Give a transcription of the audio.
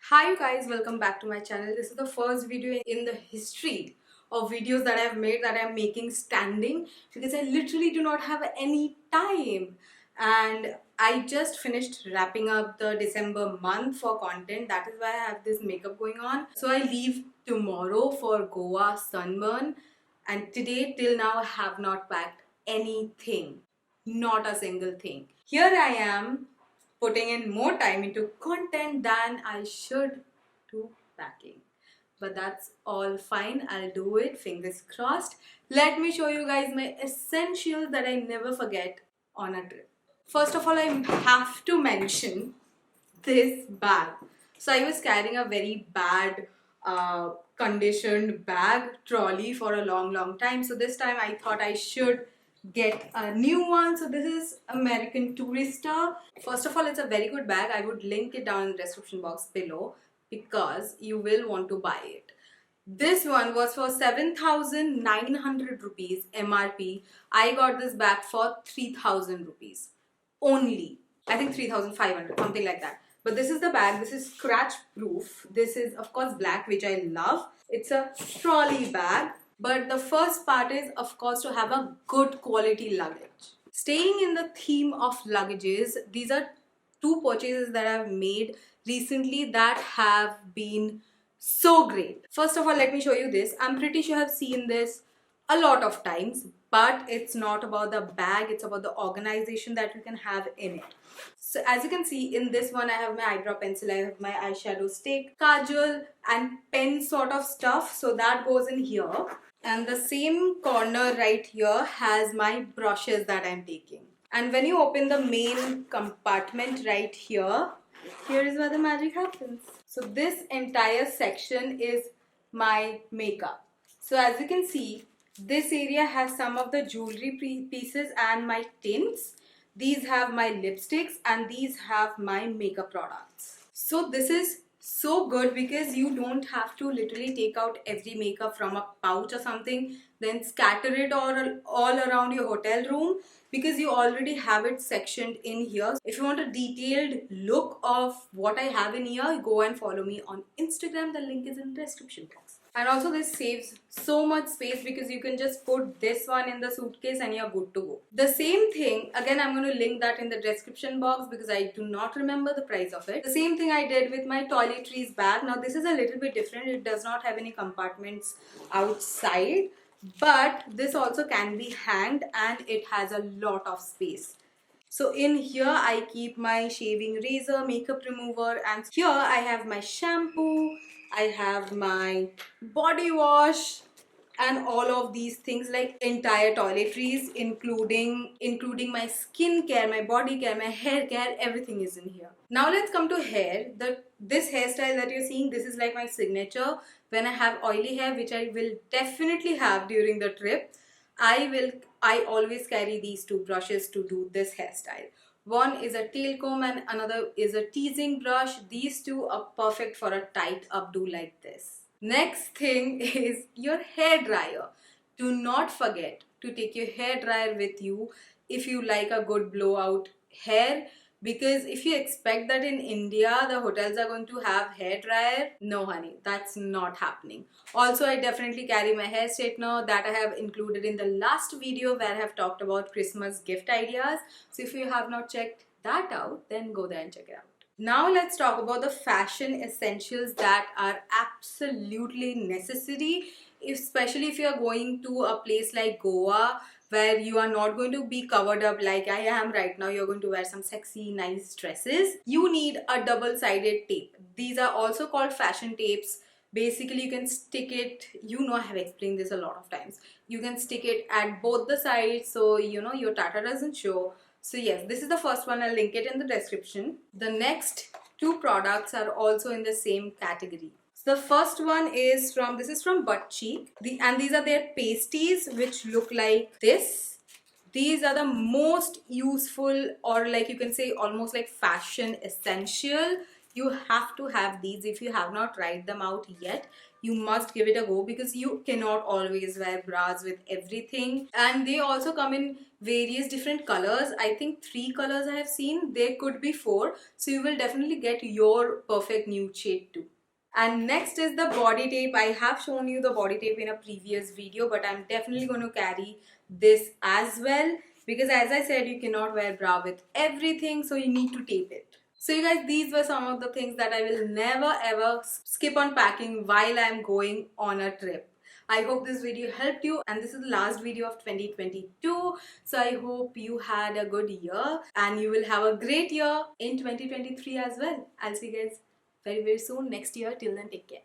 Hi you guys, welcome back to my channel. This is the first video in the history of videos that I've made that I'm making standing because I literally do not have any time. And I just finished wrapping up the December month for content. That is why I have this makeup going on. So I leave tomorrow for Goa Sunburn, and today till now I have not packed anything. Not a single thing. Here I am putting in more time into content than I should to packing. But that's all fine. I'll do it. Fingers crossed. Let me show you guys my essentials that I never forget on a trip. First of all, I have to mention this bag. So I was carrying a very bad conditioned bag trolley for a long time. So this time I thought I should get a new one. So this is American Tourister. First of all, it's a very good bag. I would link it down in the description box below because you will want to buy it. This one was for 7,900 rupees MRP. I got this bag for 3,000 rupees only. I think 3,500, something like that. But this is the bag. This is scratch proof. This is of course black, which I love. It's a trolley bag. But the first part is of course to have a good quality luggage. Staying in the theme of luggages, these are two purchases that I've made recently that have been so great. First of all, let me show you this. I'm pretty sure I've seen this a lot of times, but it's not about the bag, it's about the organization that you can have in it. So as you can see in this one, I have my eyebrow pencil, I have my eyeshadow stick, kajal and pen sort of stuff. So that goes in here. And the same corner right here has my brushes that I'm taking. And when you open the main compartment right here, here is where the magic happens. So this entire section is my makeup. So as you can see, this area has some of the jewelry pieces and my tints. These have my lipsticks and these have my makeup products. So this is so good because you don't have to literally take out every makeup from a pouch or something, then scatter it all around your hotel room, because you already have it sectioned in here. If you want a detailed look of what I have in here, go and follow me on Instagram. The link is in the description box. And also this saves so much space because you can just put this one in the suitcase and you're good to go. The same thing, again I'm going to link that in the description box because I do not remember the price of it. The same thing I did with my toiletries bag. Now this is a little bit different. It does not have any compartments outside, but this also can be hanged and it has a lot of space. So in here I keep my shaving razor, makeup remover, and here I have my shampoo, I have my body wash and all of these things, like entire toiletries, including my skin care, my body care, my hair care, everything is in here. Now let's come to hair. This hairstyle that you're seeing, this is like my signature. When I have oily hair, which I will definitely have during the trip, I always carry these two brushes to do this hairstyle. One is a tail comb and another is a teasing brush. These two are perfect for a tight updo like this. Next thing is your hair dryer. Do not forget to take your hair dryer with you if you like a good blowout hair, because if you expect that in India the hotels are going to have hair dryer, no honey, that's not happening. Also, I definitely carry my hair straightener that I have included in the last video where I have talked about Christmas gift ideas. So if you have not checked that out, then go there and check it out. Now let's talk about the fashion essentials that are absolutely necessary, especially if you are going to a place like Goa where you are not going to be covered up like I am right now. You're going to wear some sexy, nice dresses. You need a double-sided tape. These are also called fashion tapes. Basically, you can stick it, I have explained this a lot of times. You can stick it at both the sides so your tata doesn't show. So yes, this is the first one. I'll link it in the description. The next two products are also in the same category. So the first one is from Butt Cheek. And these are their pasties which look like this. These are the most useful, or like you can say almost like fashion essential You have to have these. If you have not tried them out yet, you must give it a go, because you cannot always wear bras with everything. And they also come in various different colors. I think 3 colors I have seen. There could be 4. So you will definitely get your perfect nude shade too. And next is the body tape. I have shown you the body tape in a previous video, but I'm definitely going to carry this as well, because as I said, you cannot wear bra with everything, so you need to tape it. So you guys, these were some of the things that I will never ever skip on packing while I'm going on a trip. I hope this video helped you, and this is the last video of 2022. So I hope you had a good year and you will have a great year in 2023 as well. I'll see you guys very soon next year. Till then, take care.